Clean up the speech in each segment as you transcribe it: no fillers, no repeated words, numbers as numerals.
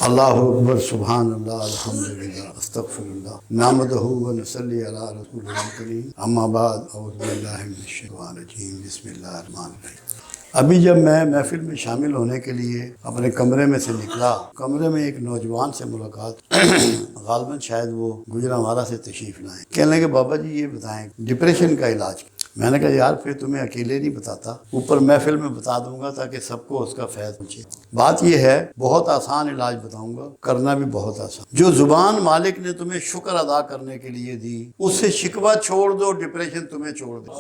اللہ اکبر سبحان اللہ الحمدللہ استغفراللہ نحمدہ و نصلی علی رسول کریم اما بعد اعوذ باللہ من الشیطان الرجیم بسم اللہ الرحمن الرحیم۔ ابھی جب میں محفل میں شامل ہونے کے لیے اپنے کمرے میں سے نکلا، کمرے میں ایک نوجوان سے ملاقات غالباً شاید وہ گجرانوالہ سے تشریف لائیں۔ کہنے لگے بابا جی یہ بتائیں ڈپریشن کا علاج۔ میں نے کہا یار پھر تمہیں اکیلے نہیں بتاتا، اوپر محفل میں بتا دوں گا تاکہ سب کو اس کا فیض پہنچے۔ بات یہ ہے بہت آسان علاج بتاؤں گا، کرنا بھی بہت آسان۔ جو زبان مالک نے تمہیں شکر ادا کرنے کے لیے دی، اس سے شکوہ چھوڑ دو، ڈپریشن تمہیں چھوڑ دے۔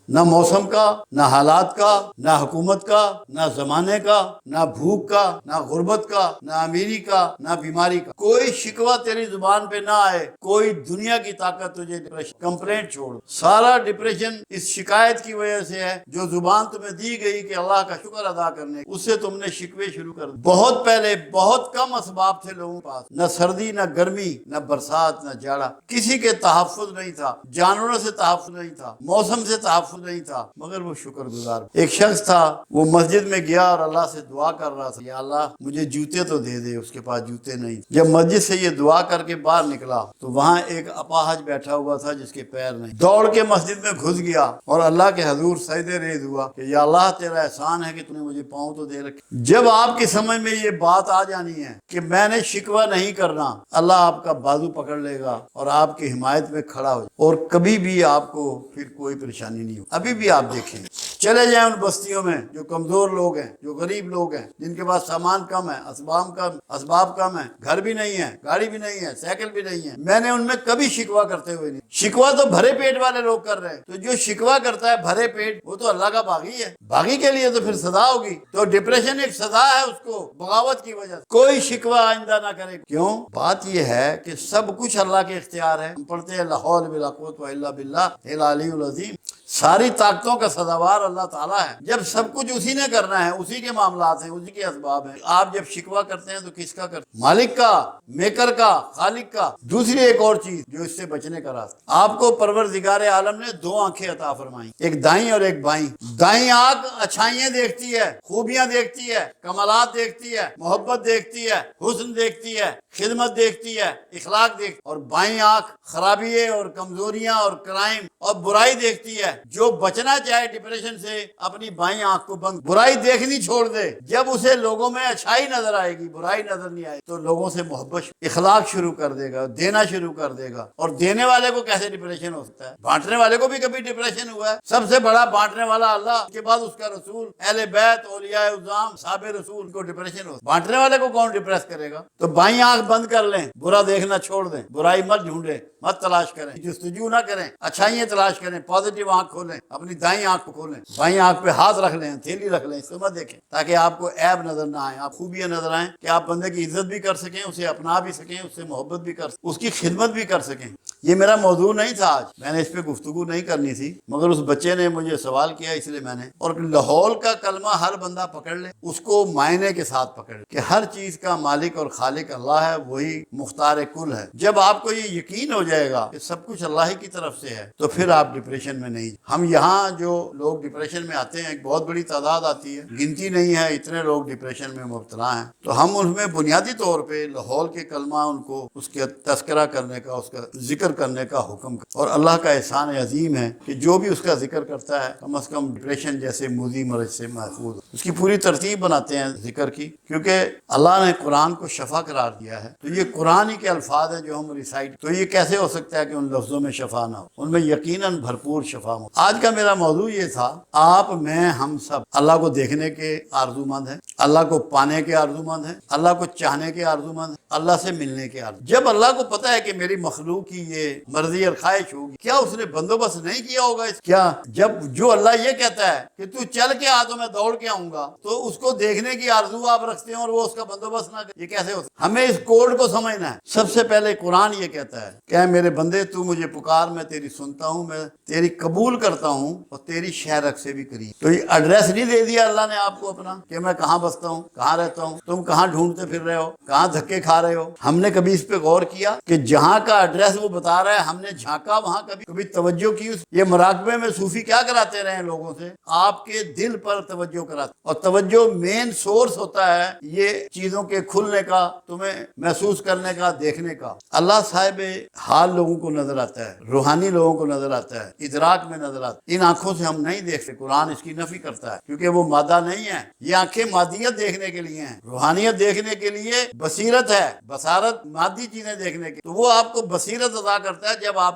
نہ موسم کا، نہ حالات کا، نہ حکومت کا، نہ زمانے کا، نہ بھوک کا، نہ غربت کا، نہ امیری کا، نہ بیماری کا، کوئی شکوہ تیری زبان پہ نہ آئے۔ کوئی دنیا کی طاقت تجھے ڈپریشن کمپلینٹ چھوڑ، سارا ڈپریشن اس شکایت کی وجہ سے ہے جو زبان تمہیں دی گئی کہ اللہ کا شکر ادا کرنے، اس سے تم نے شکوے شروع کر دی۔ بہت پہلے بہت کم اسباب تھے لوگوں کے پاس، نہ سردی نہ گرمی نہ برسات نہ جاڑا، کسی کے تحفظ نہیں تھا، جانوروں سے تحفظ نہیں تھا، موسم سے تحفظ نہیں تھا، مگر وہ شکر گزار۔ ایک شخص تھا، وہ مسجد میں گیا اور اللہ سے دعا کر رہا تھا، یا اللہ مجھے جوتے تو دے دے۔ اس کے پاس جوتے نہیں۔ جب مسجد سے یہ دعا کر کے باہر نکلا تو وہاں ایک اپاہج بیٹھا ہوا تھا جس کے پیر نہیں۔ دوڑ کے مسجد میں گھس گیا اور اللہ کے حضور سجدے ریز ہوا کہ یا اللہ تیرا احسان ہے کہ تو نے مجھے پاؤں تو دے رکھے۔ جب آپ کی سمجھ میں یہ بات آ جانی ہے کہ میں نے شکوہ نہیں کرنا، اللہ آپ کا بازو پکڑ لے گا اور آپ کی حمایت میں کھڑا ہو جائے، اور کبھی بھی آپ کو پھر کوئی پریشانی نہیں ہو۔ ابھی بھی آپ دیکھیں، چلے جائیں ان بستیوں میں جو کمزور لوگ ہیں، جو غریب لوگ ہیں، جن کے پاس سامان کم ہے، اسباب کم ہے، گھر بھی نہیں ہے، گاڑی بھی نہیں ہے، سائیکل بھی نہیں ہے، میں نے ان میں کبھی شکوہ کرتے ہوئے نہیں۔ شکوہ تو بھرے پیٹ والے لوگ کر رہے ہیں، تو جو شکوہ کرتا ہے بھرے پیٹ وہ تو اللہ کا باغی ہے، باغی کے لیے تو پھر سزا ہوگی۔ تو ڈپریشن ایک سزا ہے اس کو، بغاوت کی وجہ سے۔ کوئی شکوہ آئندہ نہ کرے۔ کیوں؟ بات یہ ہے کہ سب کچھ اللہ کے اختیار ہے۔ ہم پڑھتے ہیں لا حول ولا قوت الا باللہ العلی العظیم، ساری طاقتوں کا سزاوار اللہ تعالیٰ ہے۔ جب سب کچھ اسی نے کرنا ہے، اسی کے معاملات ہیں، اسی کے اسباب ہیں، آپ جب شکوہ کرتے ہیں تو کس کا کرتے ہیں؟ مالک کا، میکر کا، خالق کا۔ دوسری ایک اور چیز جو اس سے بچنے کا راستہ، آپ کو پروردگار عالم نے دو آنکھیں عطا فرمائی، ایک دائیں اور ایک بائیں۔ دائیں آنکھ اچھائیاں دیکھتی ہے، خوبیاں دیکھتی ہے، کمالات دیکھتی ہے، محبت دیکھتی ہے، حسن دیکھتی ہے، خدمت دیکھتی ہے، اخلاق دیکھتی ہے۔ اور بائیں آنکھ خرابیے اور کمزوریاں اور کرائم اور برائی دیکھتی ہے۔ جو بچنا چاہے ڈپریشن سے، اپنی بائیں آنکھ کو بند، برائی دیکھنی چھوڑ دے۔ جب اسے لوگوں میں اچھائی نظر آئے گی، برائی نظر نہیں آئے تو لوگوں سے محبت، اخلاق شروع کر دے گا، دینا شروع کر دے گا۔ اور دینے والے کو کیسے ڈپریشن ہو سکتا ہے؟ بانٹنے والے کو بھی کبھی ڈپریشن ہوا ہے؟ سب سے بڑا بانٹنے والا اللہ، اس کے بعد اس کا رسول، اہل بیت، اولیاء اعظام، صحابہ رسول کو ڈپریشن ہو۔ بانٹنے والے کو کون ڈپریس کرے گا؟ تو بائیں آنکھ بند کر لیں، برا دیکھنا چھوڑ دیں، برائی مت ڈھونڈیں، مت تلاش کریں، جستجو نہ کریں، اچھائیاں تلاش کریں، پازیٹیو آنکھ کھولیں، اپنی دائیں آنکھ کو کھولیں، بائیں آنکھ پہ ہاتھ رکھ لیں، تھیلی رکھ لیں، اس کو مت دیکھیں تاکہ آپ کو عیب نظر نہ آئے، آپ خوبیاں نظر آئیں کہ آپ بندے کی عزت بھی کر سکیں، اسے اپنا بھی سکیں، اس سے محبت بھی کر سکیں، اس کی خدمت بھی کر سکیں۔ یہ میرا موضوع نہیں تھا آج، میں نے اس پہ گفتگو نہیں کرنی تھی، مگر اس بچے نے مجھے سوال کیا اس لیے میں نے۔ اور لاہور کا کلمہ ہر بندہ پکڑ لے، اس کو معنی کے ساتھ پکڑ لے کہ ہر چیز کا مالک اور خالق اللہ ہے، وہی مختار کل ہے۔ جب آپ کو یہ یقین ہو جائے گا کہ سب کچھ اللہ ہی کی طرف سے ہے تو پھر آپ ڈپریشن میں نہیں۔ ہم یہاں جو لوگ ڈپریشن میں آتے ہیں، ایک بہت بڑی تعداد آتی ہے، گنتی نہیں ہے، اتنے لوگ ڈپریشن میں مبتلا ہیں، تو ہم ان میں بنیادی طور پہ لاہور کے کلمہ ان کو اس کے تذکرہ کرنے کا، اس کا ذکر کرنے کا حکم کرتا۔ اور اللہ کا احسان عظیم ہے کہ جو بھی اس کا ذکر کرتا ہے کم از کم ڈپریشن جیسے موذی مرض سے محفوظ۔ اس کی پوری ترتیب بناتے ہیں ذکر کی، کیونکہ اللہ نے قرآن کو شفا قرار دیا ہے، تو یہ قرآن ہی کے الفاظ ہیں جو ہم ریسائٹ، تو یہ کیسے ہو سکتا ہے کہ ان لفظوں میں شفا نہ ہو؟ ان میں یقیناً بھرپور شفا ہو۔ آج کا میرا موضوع یہ تھا، آپ، میں، ہم سب اللہ کو دیکھنے کے آرزو مند ہیں، اللہ کو پانے کے آرزو مند ہیں، اللہ کو چاہنے کے آرزو مند ہیں، اللہ سے ملنے کے آرزو۔ جب اللہ کو پتہ ہے کہ میری مخلوق کی یہ مرضی اور خواہش ہوگی، کیا اس نے بندوبست نہیں کیا ہوگا؟ کیا جب جو اللہ یہ کہتا ہے کہ تو چل کے آ تو میں دوڑ کے آؤں گا، تو اس کو دیکھنے کی آرزو آپ رکھتے ہیں اور وہ اس کا بندوبست نہ کرے، یہ کیسے ہوتا ہے؟ ہمیں اس کوڈ کو سمجھنا ہے۔ سب سے پہلے قرآن یہ کہتا ہے کہ اے میرے بندے تو مجھے پکار، میں تیری سنتا ہوں، میں تیری قبول کرتا ہوں اور تیری شہ رکھ سے بھی قریب. تو یہ ایڈریس نہیں دے دیا اللہ نے آپ کو اپنا کہ میں کہاں بستا ہوں, کہاں رہتا ہوں, تم کہاں ڈھونڈتے پھر رہے ہو, کہاں دھکے کھا رہے ہو. ہم نے کبھی اس پہ غور کیا کہ جہاں کا ایڈریس وہ بتا رہا ہے ہم نے جھانکا وہاں, کبھی توجہ کی. یہ مراقبے میں صوفی کیا کراتے رہے لوگوں سے, آپ کے دل پر توجہ کراتے, اور توجہ مین سورس ہوتا ہے یہ چیزوں کے کھلنے کا, تمہیں محسوس کرنے کا, دیکھنے کا. اللہ صاحب حال لوگوں کو نظر آتا ہے, روحانی لوگوں کو نظر آتا ہے, ادراک میں نظر آتا ہے. ان آنکھوں سے ہم نہیں دیکھتے, قرآن اس کی نفی کرتا ہے کیونکہ وہ مادہ نہیں ہے. یہ آنکھیں مادیت دیکھنے کے لیے ہیں, روحانیت دیکھنے کے لیے بصیرت ہے, بصارت مادی چیزیں دیکھنے کی. تو وہ آپ کو بصیرت عطا کرتا ہے جب آپ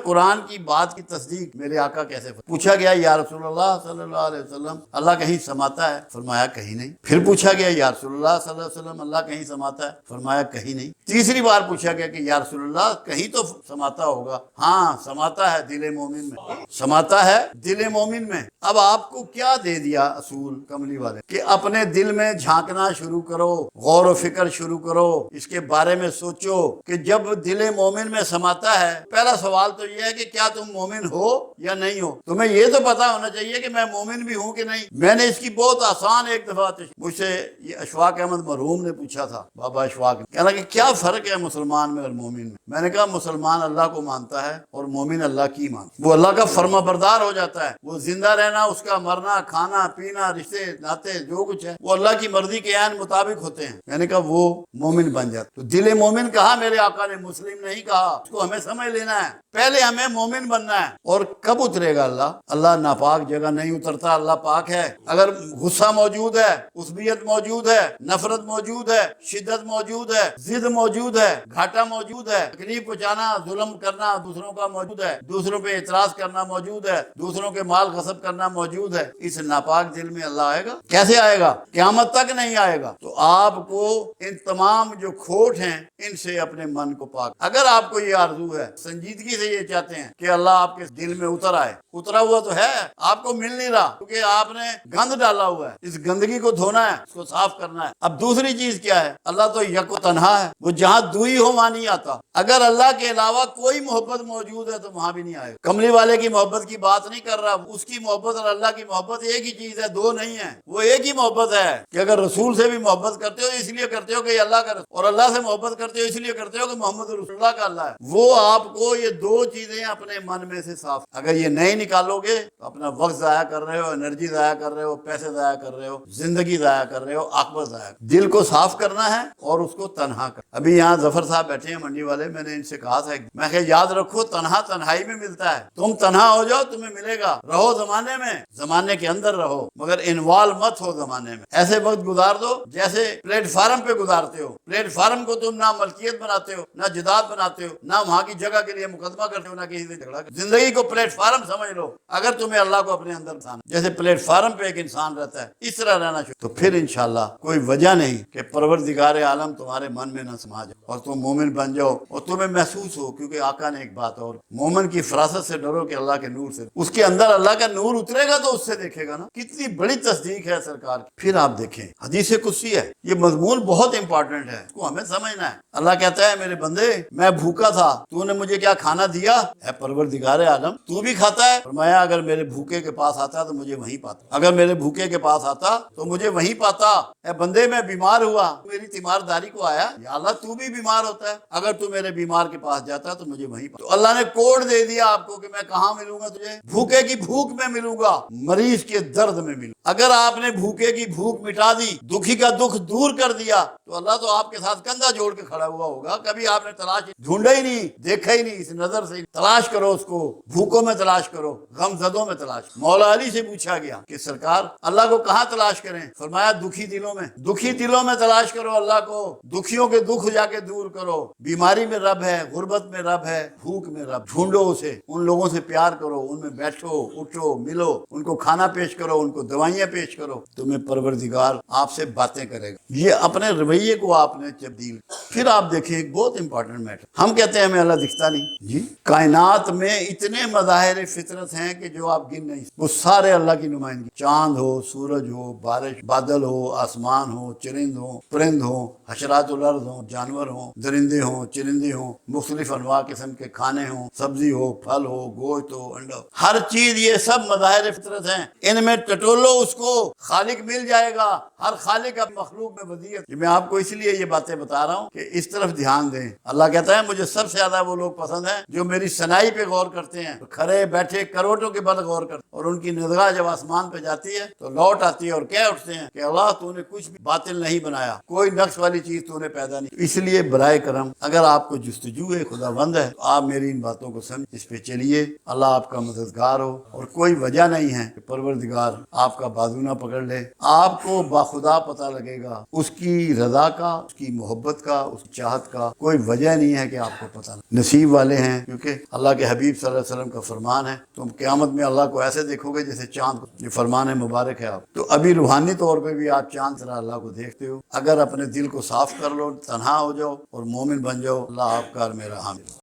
قرآن کی بات کی تصدیق. میرے آقا کیسے پوچھا گیا یا رسول اللہ صلی اللہ علیہ وسلم اللہ کہیں سماتا ہے, فرمایا کہیں نہیں. پھر پوچھا گیا یا رسول اللہ صلی اللہ علیہ وسلم اللہ کہیں سماتا ہے, فرمایا کہیں نہیں. تیسری بار پوچھا گیا کہ یا رسول اللہ کہیں تو سماتا ہوگا, ہاں سماتا ہے دل مومن میں, سماتا ہے دل مومن میں. اب آپ کو کیا دے دیا اصول کملی والے کہ اپنے دل میں جھانکنا شروع کرو, غور و فکر شروع کرو, اس کے بارے میں سوچو کہ جب دل مومن میں سماتا ہے, پہلا سوال تو یہ ہے کہ کیا تم مومن ہو یا نہیں ہو. تمہیں یہ تو پتا ہونا چاہیے کہ میں مومن بھی ہوں کہ نہیں. میں نے اس کی بہت آسان ایک دفعہ مجھ سے یہ اشفاق احمد مرحوم نے پوچھا تھا, بابا اشفاق, کہنا کہ کیا فرق ہے مسلمان میں اور مومن میں. میں نے کہا مسلمان اللہ کو مانتا ہے اور مومن اللہ کی مانتا. وہ اللہ کا فرما بردار ہو جاتا ہے, وہ زندہ رہنا, اس کا مرنا, کھانا پینا, رشتے ناتے جو کچھ ہے وہ اللہ کی مرضی کے عین مطابق ہوتے ہیں. میں نے کہا وہ مومن بن جاتا. تو دل مومن کہا میرے آقا نے, مسلم نہیں کہا. اس کو ہمیں سمجھ لینا ہے, پہلے ہمیں مومن بننا ہے. اور کب اترے گا اللہ؟ اللہ ناپاک جگہ نہیں اترتا, اللہ پاک ہے. اگر غصہ موجود ہے, عصبیت موجود ہے, نفرت موجود ہے, شدت موجود ہے, ضد موجود ہے, گھاٹا موجود ہے, تکلیف پہنچانا, ظلم کرنا دوسروں کا موجود ہے, دوسروں پہ اعتراض کرنا موجود ہے, دوسروں کے مال غصب کرنا موجود ہے, اس ناپاک دل میں اللہ آئے گا؟ کیسے آئے گا؟ قیامت تک نہیں آئے گا. تو آپ کو ان تمام جو کھوٹ ہیں ان سے اپنے من کو پاک, اگر آپ کو یہ آرزو ہے, سنجیدگی سے یہ چاہتے ہیں کہ اللہ آپ کے دل میں اتر آئے, اترا ہوا تو ہے, آپ کو مل نہیں رہا کیونکہ آپ نے گند ڈالا ہوا ہے. اس گندگی کو دھونا ہے, اس کو صاف کرنا ہے. اب دوسری چیز کیا ہے؟ اللہ تو یک و تنہا ہے, وہ جہاں دوئی ہو وہاں نہیں آتا. اگر اللہ کے علاوہ کوئی محبت موجود ہے تو وہاں بھی نہیں آئے. کملی والے کی محبت کی بات نہیں کر رہا, اس کی محبت اور اللہ کی محبت ایک ہی چیز ہے, دو نہیں ہے. وہ ایک ہی محبت ہے کہ اگر رسول سے بھی محبت کرتے ہو اس لیے کرتے ہو کہ یہ اللہ کا رسول, اور اللہ سے محبت کرتے ہو اس لیے کرتے ہو کہ محمد رسول اللہ کا اللہ ہے. وہ آپ کو یہ دو چیزیں اپنے من میں سے صاف, اگر یہ نہیں نکالو گے تو اپنا وقت ضائع کر رہے ہو, انرجی ضائع کر رہے ہو, پیسے ضائع کر رہے ہو, زندگی ضائع کر رہے ہو, عاقبت ضائع. دل کو صاف کرنا ہے اور اس کو تنہا کر. ابھی یہاں ظفر صاحب بیٹھے ہیں منڈی والے, میں نے ان سے کہا تھا, میں کہ یاد رکھو تنہا تنہائی میں ملتا ہے. تم تنہا ہو جاؤ تمہیں ملے گا. رہو زمانے میں, زمانے کے اندر رہو, مگر انوالو مت ہو زمانے میں. ایسے وقت گزار دو جیسے پلیٹ فارم پہ گزارتے ہو. پلیٹ فارم کو تم نہ ملکیت بناتے ہو, نہ جداد بناتے ہو, نہ وہاں کی جگہ کے لیے مقدمہ کرتے ہو, نہ کسی سے جھگڑا کرتے. زندگی کو پلیٹ فارم سمجھ لو. اگر تمہیں اللہ کو اپنے اندر جیسے پلیٹ فارم پہ ایک انسان رہتا ہے اس طرح رہنا شروع, تو پھر انشاءاللہ کوئی وجہ نہیں کہ پروردگار عالم تمہارے من میں نہ سما جائے اور تم مومن بن جاؤ اور تمہیں محسوس ہو. کیونکہ آقا نے ایک بات اور, مومن کی فراست سے ڈرو کہ اللہ کے نور سے, اس کے اندر اللہ کا نور اترے گا تو اس سے دیکھے گا نا. کتنی بڑی تصدیق ہے سرکار کی. پھر آپ دیکھیں حدیث قدسی ہے, یہ مضمون بہت امپورٹنٹ ہے, اس کو ہمیں سمجھنا ہے. اللہ کہتا ہے میرے بندے میں بھوکا تھا, تو نے مجھے کیا کھانا دیا؟ اے پروردگار عالم تو بھی کھاتا ہے؟ فرمایا اگر میرے بھوکے کے پاس آتا تو مجھے وہیں پاتا, اگر میرے بھوکے کے پاس آتا تو مجھے وہیں پاتا. اے بندے میں بیمار ہوا, میری تیمارداری کو آیا, یا اللہ تو بھی بیمار ہوتا ہے, اگر تو میرے بیمار کے پاس جاتا تو مجھے وہیں پاتا. تو اللہ نے کوڈ دے دیا آپ کو کہ میں کہاں ملوں گا تجھے؟ بھوکے کی بھوک میں ملوں گا, مریض کے درد میں ملوں. اگر آپ نے بھوکے کی بھوک مٹا دی, دکھی کا دکھ دور کر دیا, تو اللہ تو آپ کے ساتھ کندھا جوڑ کے کھڑا ہوا ہوگا. کبھی آپ نے تلاش ڈھونڈا ہی نہیں, دیکھا ہی نہیں, اس نظر سے تلاش کرو اس کو. بھوکوں میں تلاش کرو, غم زدوں میں تلاش. مولا علی سے پوچھا گیا کہ سرکار اللہ کو کہاں تلاش کریں؟ فرمایا دکھی دلوں میں. دکھی دلوں میں تلاش کرو اللہ کو, دکھیوں کے دکھ جا کے دور کرو. بیماری میں رب ہے, غربت میں رب ہے, بھوک میں رب. ڈھونڈو اسے, ان لوگوں سے پیار کرو, ان میں بیٹھو, اٹھو, ملو, ان کو کھانا پیش کرو, ان کو دوائیاں پیش کرو. تمہیں پروردگار آپ سے باتیں کرے گا. یہ اپنے رویے کو آپ نے تبدیل پھر آپ دیکھیں ایک بہت امپورٹنٹ میٹر، ہم کہتے ہیں ہمیں اللہ دکھتا نہیں جی، کائنات میں اتنے مظاہر فطرت ہیں کہ جو آپ گن نہیں، وہ سارے اللہ کی نمائندگی، چاند ہو، سورج ہو، بارش، بادل ہو، آسمان ہو، چرند ہو، پرند ہو، حشرات الارض ہوں، جانور ہوں، درندے ہوں، چرندے ہوں، مختلف انواع قسم کے کھانے ہوں، سبزی ہو، پھل ہو، گوشت ہو، انڈا، ہر چیز، یہ سب مظاہر فطرت ہیں، ان میں ٹٹولو اس کو خالق مل جائے گا، ہر خالق اب مخلوق میں وضعیت۔ میں آپ کو اس لیے یہ باتیں بتا رہا ہوں کہ اس طرف دھیان دیں۔ اللہ کہتا ہے مجھے سب سے زیادہ وہ لوگ پسند ہیں جو میری صنائی پہ غور کرتے ہیں، کھڑے بیٹھے کروٹوں کے بل غور کرتے ہیں، اور ان کی نگاہ جب آسمان پہ جاتی ہے تو لوٹ آتی ہے اور کہہ اٹھتے ہیں کہ اللہ تو نے کچھ بھی باطل نہیں بنایا، کوئی نقص والی چیز تو نے پیدا نہیں۔ اس لیے برائے کرم اگر آپ کو جستجو ہے خدا بند ہے تو آپ میری ان باتوں کو سمجھ، اس پہ چلیے، اللہ آپ کا مددگار ہو، اور کوئی وجہ نہیں ہے کہ پروردگار آپ کا بازو نہ پکڑ لے۔ آپ کو باخدا پتہ لگے گا اس کی رضا کا، اس کی محبت کا، اس کی چاہت کا، کوئی وجہ نہیں ہے کہ آپ کو پتہ نہ۔ نصیب والے ہیں، کیونکہ اللہ کے حبیب صلی اللہ علیہ وسلم کا فرمان ہے تم قیامت میں اللہ کو ایسے دیکھو گے جیسے چاند کو، یہ فرمان مبارک ہے آپ تو ابھی روحانی طور پہ بھی آپ چاند طرح اللہ کو دیکھتے ہو۔ اگر اپنے دل کو صاف کر لو، تنہا ہو جاؤ اور مومن بن جاؤ، اللہ آپ کا اور میرا حامی۔